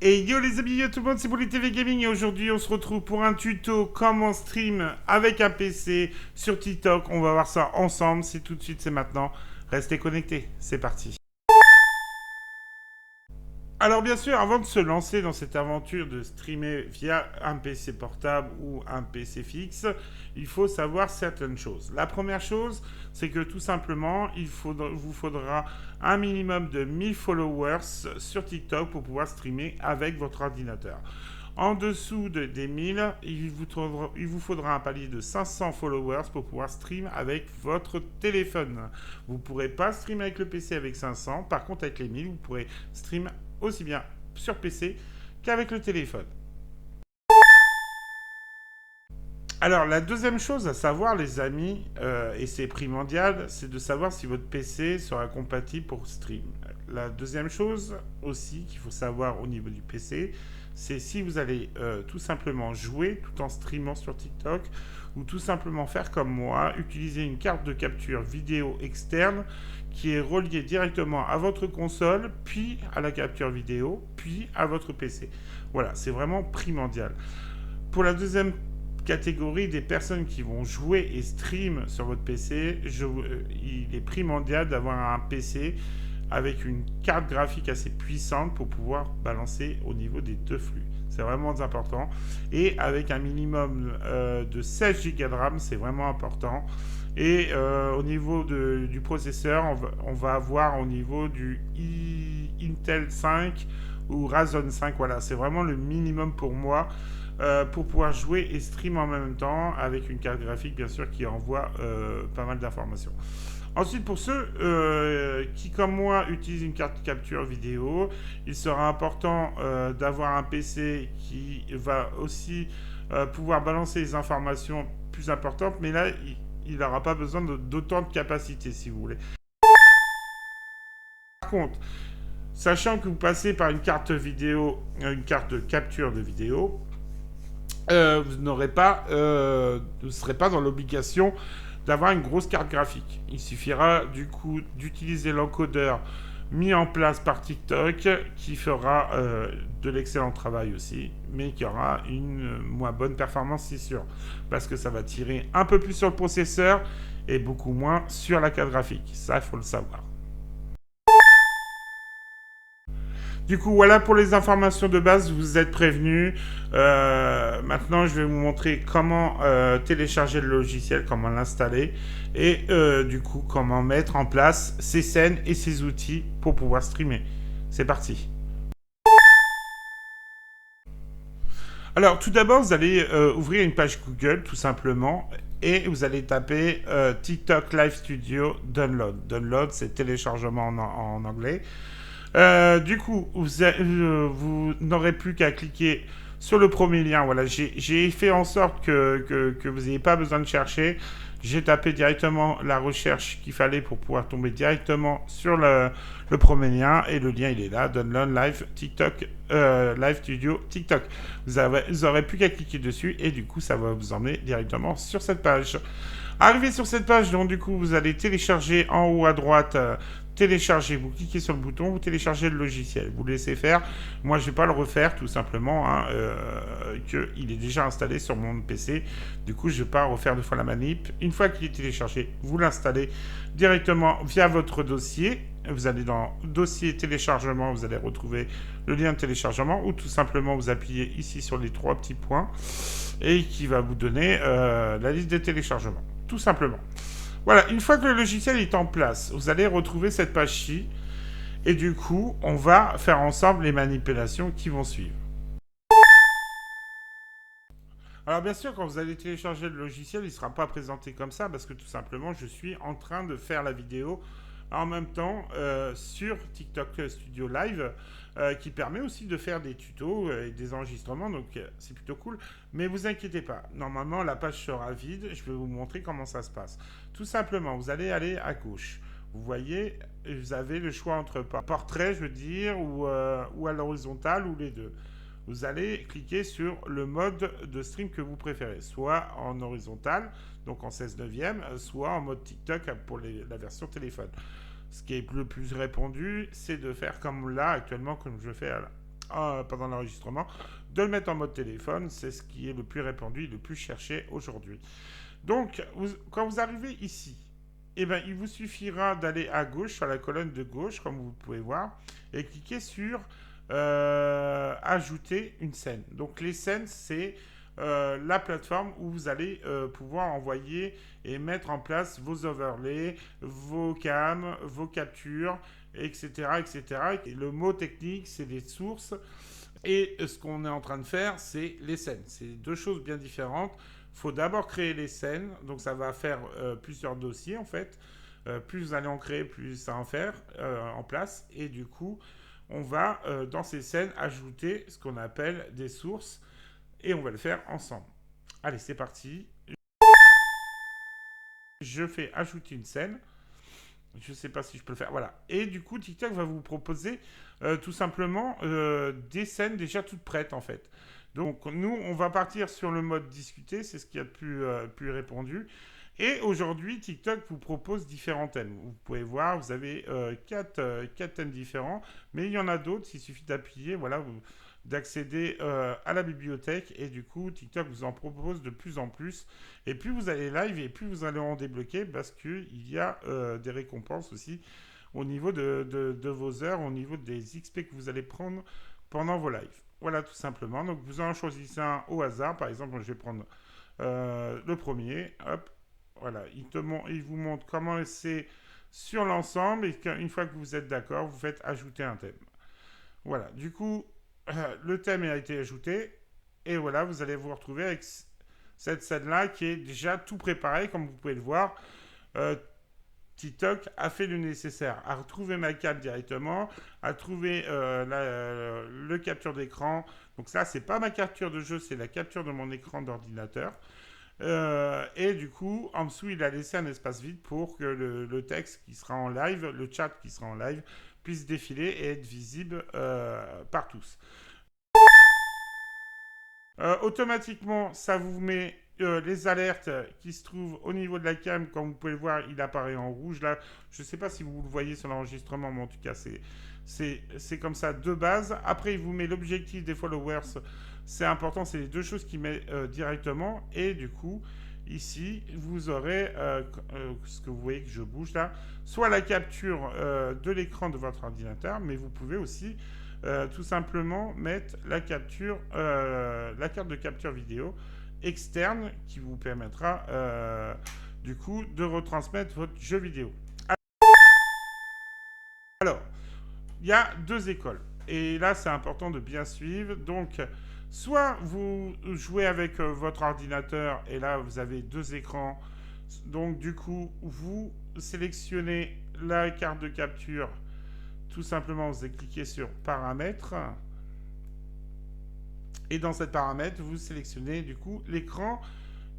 Et yo les amis, yo tout le monde, c'est Bully TV Gaming et aujourd'hui on se retrouve pour un tuto comment stream avec un PC sur TikTok. On va voir ça ensemble, c'est tout de suite, c'est maintenant. Restez connectés, c'est parti. Alors bien sûr, avant de se lancer dans cette aventure de streamer via un PC portable ou un PC fixe, il faut savoir certaines choses. La première chose, c'est que tout simplement, vous faudra un minimum de 1000 followers sur TikTok pour pouvoir streamer avec votre ordinateur. En dessous des 1000, il vous faudra un palier de 500 followers pour pouvoir stream avec votre téléphone. Vous ne pourrez pas streamer avec le PC avec 500. Par contre, avec les 1000, vous pourrez stream aussi bien sur PC qu'avec le téléphone. Alors, la deuxième chose à savoir, les amis, et c'est primordial, c'est de savoir si votre PC sera compatible pour stream. La deuxième chose aussi qu'il faut savoir au niveau du PC, c'est si vous allez tout simplement jouer tout en streamant sur TikTok ou tout simplement faire comme moi, utiliser une carte de capture vidéo externe qui est reliée directement à votre console, puis à la capture vidéo, puis à votre PC. Voilà, c'est vraiment primordial. Pour la deuxième catégorie des personnes qui vont jouer et stream sur votre PC, il est primordial d'avoir un PC avec une carte graphique assez puissante pour pouvoir balancer au niveau des deux flux. C'est vraiment important. Et avec un minimum de 16 Go de RAM, c'est vraiment important. Et au niveau du processeur, on va avoir au niveau du Intel 5 ou Ryzen 5. Voilà, c'est vraiment le minimum pour moi. Pour pouvoir jouer et stream en même temps avec une carte graphique bien sûr qui envoie pas mal d'informations. Ensuite, pour ceux qui, comme moi, utilisent une carte de capture vidéo, il sera important d'avoir un PC qui va aussi pouvoir balancer les informations plus importantes, mais là, il n'aura pas besoin d'autant de capacité, si vous voulez. Par contre, sachant que vous passez par une carte vidéo, une carte de capture de vidéo, vous n'aurez pas, vous ne serez pas dans l'obligation d'avoir une grosse carte graphique. Il suffira du coup d'utiliser l'encodeur mis en place par TikTok qui fera de l'excellent travail aussi, mais qui aura une moins bonne performance, c'est sûr, parce que ça va tirer un peu plus sur le processeur et beaucoup moins sur la carte graphique. Ça, il faut le savoir. Du coup, voilà pour les informations de base, vous êtes prévenus. Maintenant, je vais vous montrer comment télécharger le logiciel, comment l'installer et du coup, comment mettre en place ces scènes et ces outils pour pouvoir streamer. C'est parti. Alors, tout d'abord, vous allez ouvrir une page Google, tout simplement, et vous allez taper TikTok Live Studio Download. Download, c'est téléchargement en anglais. Du coup, vous n'aurez plus qu'à cliquer sur le premier lien. Voilà, j'ai fait en sorte que vous n'ayez pas besoin de chercher. J'ai tapé directement la recherche qu'il fallait pour pouvoir tomber directement sur le premier lien. Et le lien, il est là. Download Live TikTok, Live Studio TikTok. Vous aurez plus qu'à cliquer dessus et du coup, ça va vous emmener directement sur cette page. Arrivé sur cette page, donc du coup, vous allez télécharger en haut à droite, télécharger, vous cliquez sur le bouton, vous téléchargez le logiciel, vous le laissez faire. Moi, je ne vais pas le refaire, tout simplement, hein, qu'il est déjà installé sur mon PC. Du coup, je ne vais pas refaire deux fois la manip. Une fois qu'il est téléchargé, vous l'installez directement via votre dossier. Vous allez dans dossier téléchargement, vous allez retrouver le lien de téléchargement ou tout simplement vous appuyez ici sur les trois petits points et qui va vous donner la liste des téléchargements, tout simplement. Voilà, une fois que le logiciel est en place, vous allez retrouver cette page-ci et du coup, on va faire ensemble les manipulations qui vont suivre. Alors bien sûr, quand vous allez télécharger le logiciel, il ne sera pas présenté comme ça parce que tout simplement, je suis en train de faire la vidéo en même temps sur TikTok Studio Live qui permet aussi de faire des tutos et des enregistrements, donc c'est plutôt cool. Mais vous inquiétez pas, normalement la page sera vide, je vais vous montrer comment ça se passe. Tout simplement, vous allez aller à gauche. Vous voyez, vous avez le choix entre portrait, je veux dire, ou à l'horizontale, ou les deux. Vous allez cliquer sur le mode de stream que vous préférez, soit en horizontal, donc en 16 neuvième, soit en mode TikTok pour la version téléphone. Ce qui est le plus répandu, c'est de faire comme là actuellement, comme je fais pendant l'enregistrement, de le mettre en mode téléphone. C'est ce qui est le plus répandu, le plus cherché aujourd'hui. Donc, quand vous arrivez ici, eh ben, il vous suffira d'aller à gauche, sur la colonne de gauche, comme vous pouvez voir, et cliquer sur Ajouter une scène. Donc, les scènes, c'est la plateforme où vous allez pouvoir envoyer et mettre en place vos overlays, vos cams, vos captures, etc., etc. Et le mot technique, c'est les sources. Et ce qu'on est en train de faire, c'est les scènes. C'est deux choses bien différentes. Il faut d'abord créer les scènes. Donc ça va faire plusieurs dossiers en fait. Plus vous allez en créer, plus ça va en faire en place. Et du coup, on va dans ces scènes ajouter ce qu'on appelle des sources. Et on va le faire ensemble. Allez, c'est parti. Je fais ajouter une scène. Je ne sais pas si je peux le faire. Voilà. Et du coup, TikTok va vous proposer tout simplement des scènes déjà toutes prêtes en fait. Donc nous, on va partir sur le mode discuter, c'est ce qui a de plus répandu. Et aujourd'hui, TikTok vous propose différents thèmes. Vous pouvez voir, vous avez quatre thèmes différents, mais il y en a d'autres, il suffit d'appuyer, voilà, d'accéder à la bibliothèque, et du coup, TikTok vous en propose de plus en plus. Et plus vous allez live, et plus vous allez en débloquer, parce qu'il y a des récompenses aussi au niveau de vos heures, au niveau des XP que vous allez prendre pendant vos lives. Voilà, tout simplement. Donc, vous en choisissez un au hasard. Par exemple, je vais prendre le premier. Hop, voilà. Il vous montre comment c'est sur l'ensemble. Et une fois que vous êtes d'accord, vous faites ajouter un thème. Voilà. Du coup, le thème a été ajouté. Et voilà, vous allez vous retrouver avec cette scène-là qui est déjà tout préparé, comme vous pouvez le voir. TikTok a fait le nécessaire, a retrouvé ma cam directement, a trouvé le capture d'écran. Donc ça, c'est pas ma capture de jeu, c'est la capture de mon écran d'ordinateur. Et du coup, en dessous, il a laissé un espace vide pour que le texte qui sera en live, le chat qui sera en live, puisse défiler et être visible par tous. Automatiquement, ça vous met les alertes qui se trouvent au niveau de la cam. Comme vous pouvez le voir, il apparaît en rouge. Là, je ne sais pas si vous le voyez sur l'enregistrement, mais en tout cas, c'est comme ça de base. Après, il vous met l'objectif des followers. C'est important, c'est les deux choses qu'il met directement. Et du coup, ici, vous aurez ce que vous voyez que je bouge là, soit la capture de l'écran de votre ordinateur, mais vous pouvez aussi tout simplement mettre la capture, la carte de capture vidéo externe qui vous permettra du coup de retransmettre votre jeu vidéo. Alors, il y a deux écoles. Et là, c'est important de bien suivre. Donc, soit vous jouez avec votre ordinateur et là, vous avez deux écrans. Donc, du coup, vous sélectionnez la carte de capture. Tout simplement, vous allez cliquer sur Paramètres. Et dans cette paramètre, vous sélectionnez du coup l'écran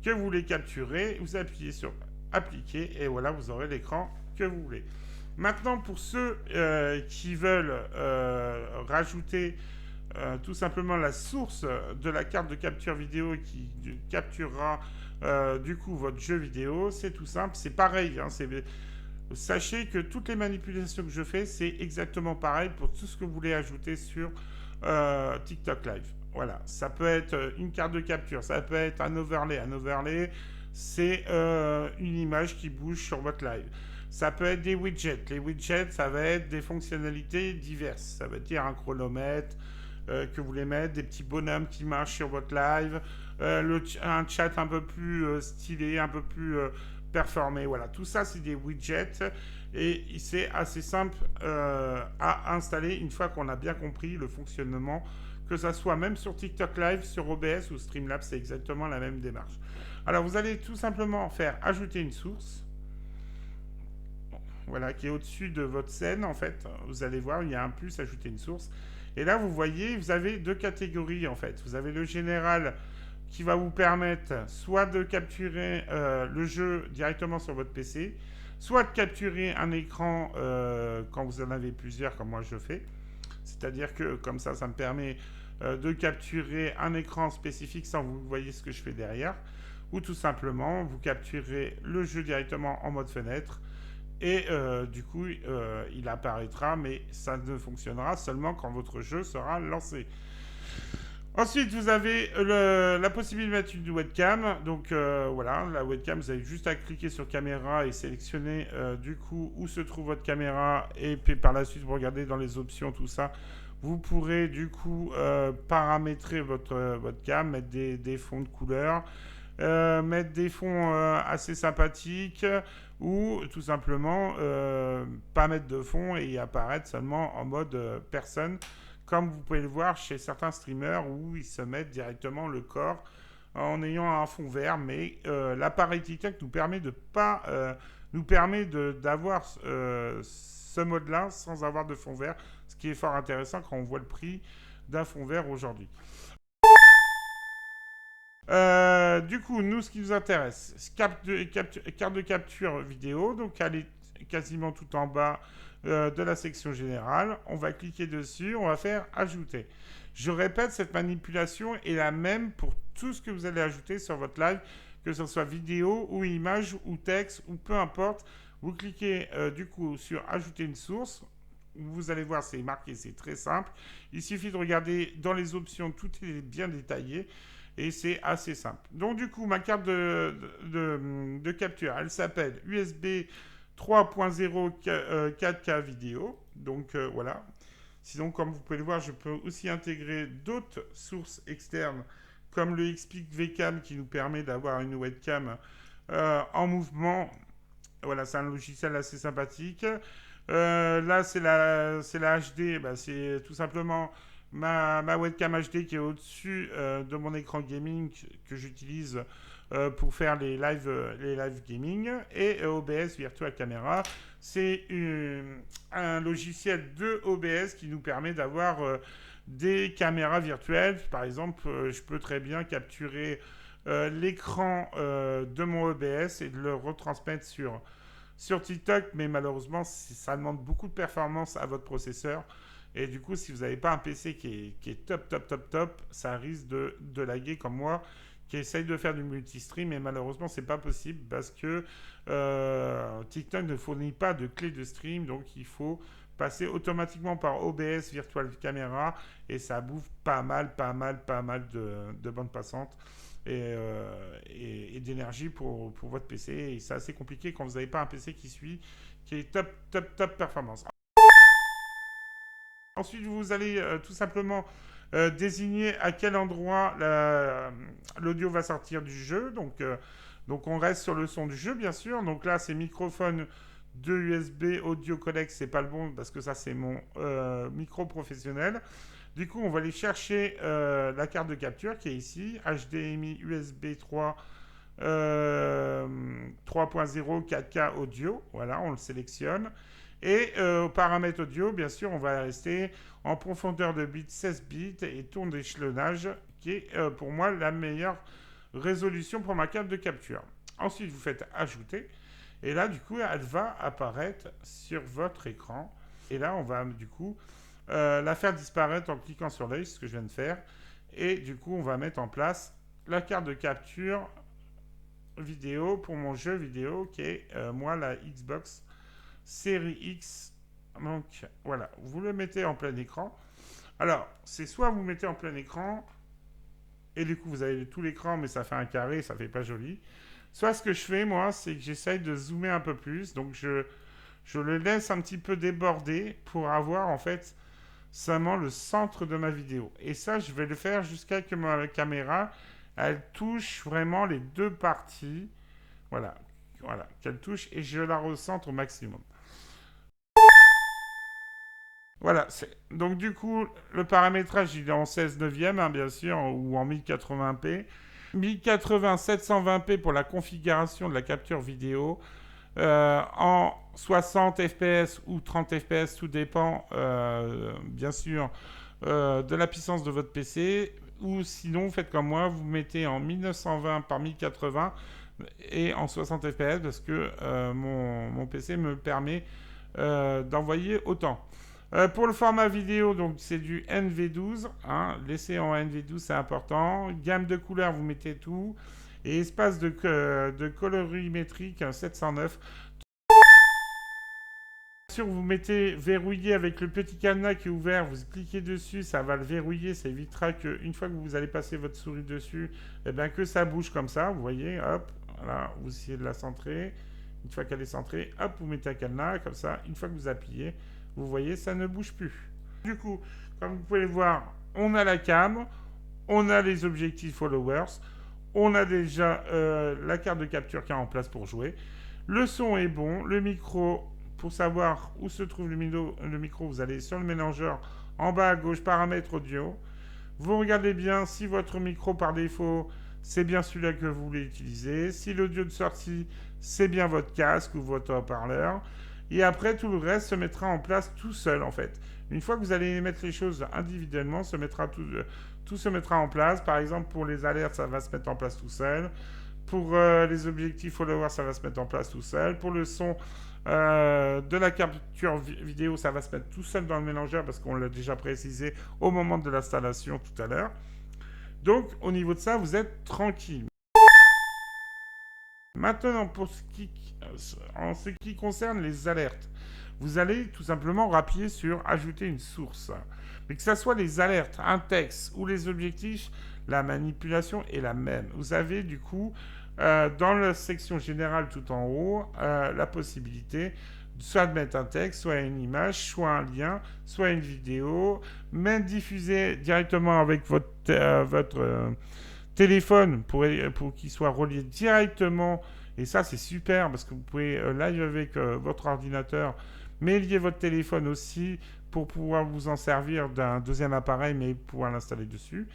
que vous voulez capturer. Vous appuyez sur Appliquer et voilà, vous aurez l'écran que vous voulez. Maintenant, pour ceux qui veulent rajouter tout simplement la source de la carte de capture vidéo qui capturera du coup votre jeu vidéo, c'est tout simple, c'est pareil. Hein, sachez que toutes les manipulations que je fais, c'est exactement pareil pour tout ce que vous voulez ajouter sur TikTok Live. Voilà, ça peut être une carte de capture, ça peut être un overlay. Un overlay, c'est une image qui bouge sur votre live. Ça peut être des widgets. Les widgets, ça va être des fonctionnalités diverses. Ça veut dire un chronomètre que vous voulez mettre, des petits bonhommes qui marchent sur votre live, un chat un peu plus stylé, un peu plus performé. Voilà, tout ça, c'est des widgets et c'est assez simple à installer une fois qu'on a bien compris le fonctionnement, que ça soit même sur TikTok Live, sur OBS ou Streamlabs, c'est exactement la même démarche. Alors, vous allez tout simplement faire ajouter une source. Voilà, qui est au-dessus de votre scène, en fait. Vous allez voir, il y a un plus, ajouter une source. Et là, vous voyez, vous avez deux catégories, en fait. Vous avez le général qui va vous permettre soit de capturer le jeu directement sur votre PC, soit de capturer un écran quand vous en avez plusieurs, comme moi je fais. C'est-à-dire que comme ça me permet de capturer un écran spécifique sans que vous voyez ce que je fais derrière. Ou tout simplement, vous capturez le jeu directement en mode fenêtre Et du coup, il apparaîtra, mais ça ne fonctionnera seulement quand votre jeu sera lancé. Ensuite, vous avez la possibilité de mettre une webcam. Donc voilà, la webcam, vous avez juste à cliquer sur caméra et sélectionner du coup où se trouve votre caméra. Et puis par la suite, vous regardez dans les options, tout ça. Vous pourrez du coup paramétrer votre cam, mettre des fonds de couleur, mettre des fonds assez sympathiques ou tout simplement pas mettre de fond et apparaître seulement en mode personne, comme vous pouvez le voir chez certains streamers où ils se mettent directement le corps en ayant un fond vert, mais l'appareil TikTok nous permet de pas nous permet d'avoir ce mode-là sans avoir de fond vert, ce qui est fort intéressant quand on voit le prix d'un fond vert aujourd'hui. Du coup, nous, ce qui nous intéresse, carte de capture vidéo. Donc, elle est quasiment tout en bas de la section générale. On va cliquer dessus, on va faire ajouter. Je répète, cette manipulation est la même pour tout ce que vous allez ajouter sur votre live, que ce soit vidéo ou image ou texte ou peu importe. Vous cliquez du coup sur ajouter une source. Vous allez voir, c'est marqué, c'est très simple. Il suffit de regarder dans les options, tout est bien détaillé. Et c'est assez simple. Donc du coup, ma carte de capture, elle s'appelle USB 3.0 4K vidéo. Donc voilà. Sinon, comme vous pouvez le voir, je peux aussi intégrer d'autres sources externes, comme le Xpeak VCam qui nous permet d'avoir une webcam en mouvement. Voilà, c'est un logiciel assez sympathique. Là, c'est la HD. Bah, c'est tout simplement ma webcam HD qui est au-dessus de mon écran gaming que j'utilise pour faire les live gaming. Et OBS Virtual Camera, c'est un logiciel de OBS qui nous permet d'avoir des caméras virtuelles. Par exemple, je peux très bien capturer l'écran de mon OBS et de le retransmettre sur TikTok, mais malheureusement, ça demande beaucoup de performance à votre processeur. Et du coup, si vous n'avez pas un PC qui est top, top, top, top, ça risque de laguer comme moi, qui essaye de faire du multistream, et malheureusement, c'est pas possible parce que TikTok ne fournit pas de clé de stream, donc il faut passer automatiquement par OBS Virtual Camera, et ça bouffe pas mal, de bandes passantes et d'énergie pour votre PC. Et c'est assez compliqué quand vous n'avez pas un PC qui est top, top, top performance. Ensuite, vous allez tout simplement désigner à quel endroit l'audio va sortir du jeu. Donc, on reste sur le son du jeu, bien sûr. Donc là, c'est microphone de USB audio codec, c'est pas le bon parce que ça, c'est mon micro professionnel. Du coup, on va aller chercher la carte de capture qui est ici, HDMI USB 3 3.0 4K audio. Voilà, on le sélectionne. Et au paramètre audio, bien sûr, on va rester en profondeur de bits 16 bits et tour d'échelonnage, qui est pour moi la meilleure résolution pour ma carte de capture. Ensuite, vous faites ajouter. Et là, du coup, elle va apparaître sur votre écran. Et là, on va du coup la faire disparaître en cliquant sur l'œil, ce que je viens de faire. Et du coup, on va mettre en place la carte de capture vidéo pour mon jeu vidéo qui est moi la Xbox Série X. Donc voilà, vous le mettez en plein écran. Alors, c'est soit vous mettez en plein écran et du coup vous avez tout l'écran mais ça fait un carré, ça fait pas joli. Soit ce que je fais moi, c'est que j'essaye de zoomer un peu plus. Donc je le laisse un petit peu déborder pour avoir en fait seulement le centre de ma vidéo. Et ça, je vais le faire jusqu'à ce que ma caméra, elle touche vraiment les deux parties. Voilà, voilà, qu'elle touche et je la recentre au maximum. Voilà, donc du coup, le paramétrage, il est en 16 neuvième, hein, bien sûr, ou en 1080p. 1080 720p pour la configuration de la capture vidéo. En 60 fps ou 30 fps, tout dépend, bien sûr, de la puissance de votre PC. Ou sinon, faites comme moi, vous mettez en 1920 par 1080 et en 60 fps parce que mon PC me permet d'envoyer autant. Pour le format vidéo, donc c'est du NV12. Hein, laissez en NV12, c'est important. Gamme de couleurs, vous mettez tout. Et espace de colorimétrique 709. sûr, vous mettez verrouillé avec le petit cadenas qui est ouvert, vous cliquez dessus, ça va le verrouiller, ça évitera qu'une fois que vous allez passer votre souris dessus, eh ben, que ça bouge comme ça, vous voyez, hop, voilà, vous essayez de la centrer. Une fois qu'elle est centrée, hop, vous mettez un cadenas, comme ça, une fois que vous appuyez, vous voyez, ça ne bouge plus. Du coup, comme vous pouvez le voir, on a la cam, on a les objectifs followers, on a déjà la carte de capture qui est en place pour jouer. Le son est bon, le micro, pour savoir où se trouve le micro, vous allez sur le mélangeur, en bas à gauche, paramètres audio. Vous regardez bien si votre micro par défaut, c'est bien celui-là que vous voulez utiliser. Si l'audio de sortie, c'est bien votre casque ou votre haut-parleur. Et après, tout le reste se mettra en place tout seul, en fait. Une fois que vous allez mettre les choses individuellement, tout se mettra en place. Par exemple, pour les alertes, ça va se mettre en place tout seul. Pour les objectifs followers, ça va se mettre en place tout seul. Pour le son de la capture vidéo, ça va se mettre tout seul dans le mélangeur parce qu'on l'a déjà précisé au moment de l'installation tout à l'heure. Donc, au niveau de ça, vous êtes tranquille. Maintenant, en ce qui concerne les alertes, vous allez tout simplement appuyer sur ajouter une source. Mais que ce soit les alertes, un texte ou les objectifs, la manipulation est la même. Vous avez du coup, dans la section générale tout en haut, la possibilité soit de mettre un texte, soit une image, soit un lien, soit une vidéo, même diffuser directement avec votre téléphone pour qu'il soit relié directement. Et ça, c'est super parce que vous pouvez live avec votre ordinateur, mais lier votre téléphone aussi pour pouvoir vous en servir d'un deuxième appareil, mais pouvoir l'installer dessus.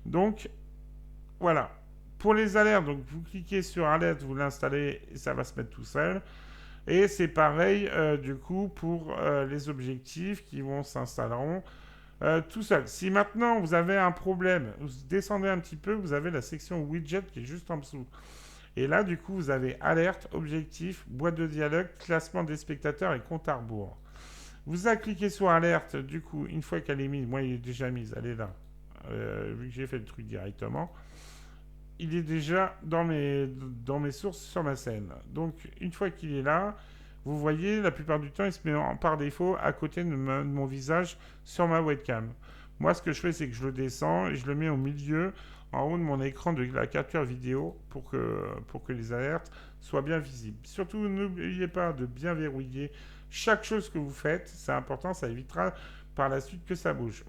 Donc, voilà. Pour les alertes, donc vous cliquez sur alerte, vous l'installez et ça va se mettre tout seul. Et c'est pareil, du coup, pour les objectifs qui vont s'installeront tout seul. Si maintenant vous avez un problème, vous descendez un petit peu, vous avez la section widget qui est juste en dessous. Et là, du coup, vous avez alerte, objectif, boîte de dialogue, classement des spectateurs et compte à rebours. Vous avez cliqué sur alerte, du coup, une fois qu'elle est mise, moi il est déjà mise, elle est là. Vu que j'ai fait le truc directement, il est déjà dans mes sources sur ma scène. Donc, une fois qu'il est là, vous voyez, la plupart du temps, il se met par défaut à côté de mon visage sur ma webcam. Moi, ce que je fais, c'est que je le descends et je le mets au milieu, en haut de mon écran de la capture vidéo pour que les alertes soient bien visibles. Surtout, n'oubliez pas de bien verrouiller chaque chose que vous faites. C'est important, ça évitera par la suite que ça bouge.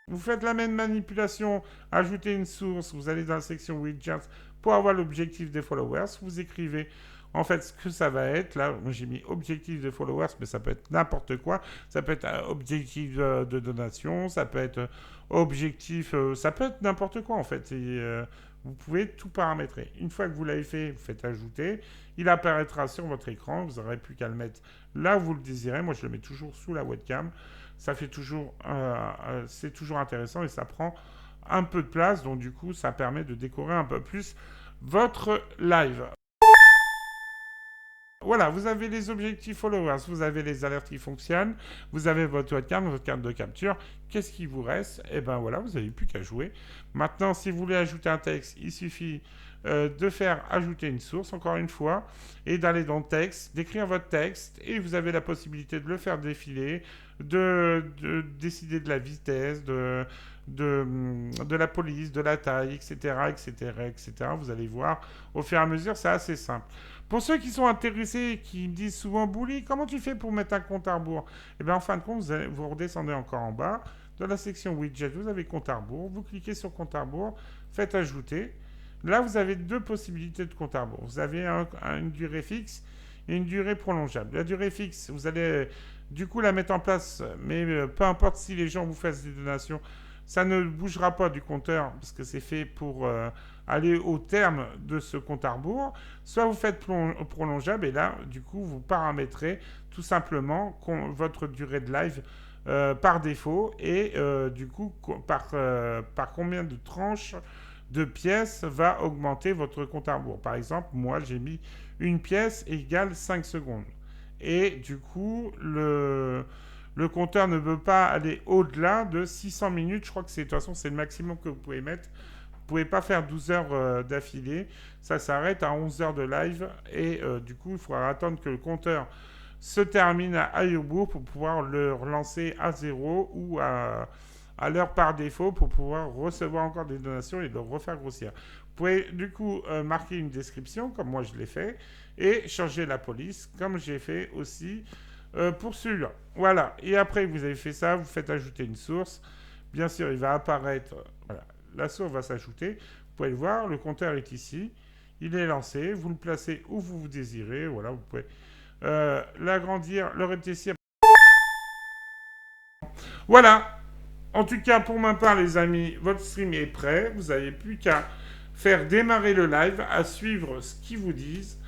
Vous faites la même manipulation, ajoutez une source, vous allez dans la section widgets pour avoir l'objectif des followers, vous écrivez en fait ce que ça va être. Là, j'ai mis objectif des followers, mais ça peut être n'importe quoi. Ça peut être objectif de donation, ça peut être objectif, ça peut être n'importe quoi en fait. Et, vous pouvez tout paramétrer. Une fois que vous l'avez fait, vous faites ajouter. Il apparaîtra sur votre écran. Vous n'aurez plus qu'à le mettre là où vous le désirez. Moi, je le mets toujours sous la webcam. Ça fait toujours, c'est toujours intéressant et ça prend un peu de place. Donc, du coup, ça permet de décorer un peu plus votre live. Voilà, vous avez les objectifs followers, vous avez les alertes qui fonctionnent, vous avez votre webcam, votre carte de capture. Qu'est-ce qui vous reste? Eh bien voilà, vous n'avez plus qu'à jouer. Maintenant, si vous voulez ajouter un texte, il suffit de faire ajouter une source, encore une fois, et d'aller dans le texte, d'écrire votre texte, et vous avez la possibilité de le faire défiler, de décider de la vitesse, de la police, de la taille, etc., etc., etc. Vous allez voir, au fur et à mesure, c'est assez simple. Pour ceux qui sont intéressés, qui me disent souvent, Bouli, comment tu fais pour mettre un compte à rebours? Eh bien, en fin de compte, vous redescendez encore en bas. Dans la section widget, vous avez compte à rebours. Vous cliquez sur compte à rebours, faites ajouter. Là, vous avez deux possibilités de compte à rebours. Vous avez une durée fixe et une durée prolongeable. La durée fixe, vous allez du coup la mettre en place, mais peu importe si les gens vous fassent des donations, ça ne bougera pas du compteur parce que c'est fait pour aller au terme de ce compte à rebours. Soit vous faites prolongeable et là, du coup, vous paramétrez tout simplement votre durée de live par défaut et du coup, par combien de tranches de pièces va augmenter votre compte à rebours. Par exemple, moi, j'ai mis une pièce égale 5 secondes. Et du coup, le compteur ne peut pas aller au-delà de 600 minutes. Je crois que de toute façon, c'est le maximum que vous pouvez mettre. Vous ne pouvez pas faire 12 heures d'affilée. Ça s'arrête à 11 heures de live. Et du coup, il faudra attendre que le compteur se termine à Urbourg pour pouvoir le relancer à zéro ou à l'heure par défaut pour pouvoir recevoir encore des donations et le refaire grossir. Vous pouvez du coup marquer une description, comme moi je l'ai fait, et changer la police, comme j'ai fait aussi pour celui-là. Voilà. Et après que vous avez fait ça, vous faites ajouter une source. Bien sûr, il va apparaître. Voilà. La source va s'ajouter. Vous pouvez le voir, le compteur est ici. Il est lancé. Vous le placez où vous désirez. Voilà, vous pouvez l'agrandir, le rétrécir. Voilà. En tout cas, pour ma part, les amis, votre stream est prêt. Vous n'avez plus qu'à faire démarrer le live, à suivre ce qu'ils vous disent.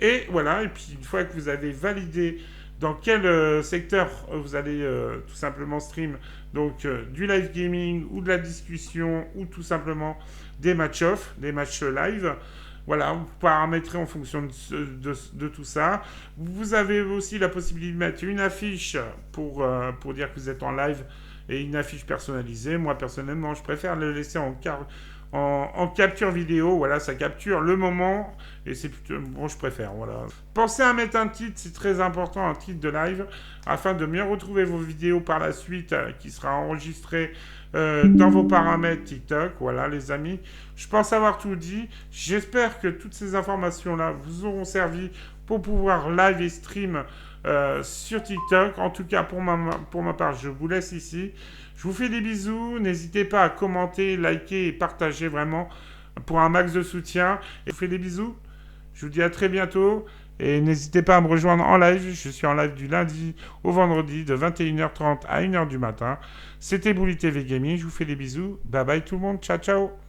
Et voilà. Et puis, une fois que vous avez validé dans quel secteur vous allez tout simplement stream, donc du live gaming ou de la discussion ou tout simplement des matchs-off, des matchs live. Voilà, vous paramétrez en fonction de tout ça. Vous avez aussi la possibilité de mettre une affiche pour dire que vous êtes en live et une affiche personnalisée. Moi, personnellement, je préfère le laisser en capture vidéo. Voilà, ça capture le moment et c'est plutôt bon, je préfère. Voilà. Pensez à mettre un titre, c'est très important, un titre de live, afin de mieux retrouver vos vidéos par la suite, qui sera enregistré dans vos paramètres TikTok. Voilà, les amis. Je pense avoir tout dit. J'espère que toutes ces informations-là vous auront servi pour pouvoir live et stream sur TikTok. En tout cas, pour ma part, je vous laisse ici. Je vous fais des bisous. N'hésitez pas à commenter, liker et partager vraiment pour un max de soutien. Et je vous fais des bisous. Je vous dis à très bientôt. Et n'hésitez pas à me rejoindre en live. Je suis en live du lundi au vendredi de 21h30 à 1h du matin. C'était Bully TV Gaming. Je vous fais des bisous. Bye bye tout le monde. Ciao, ciao.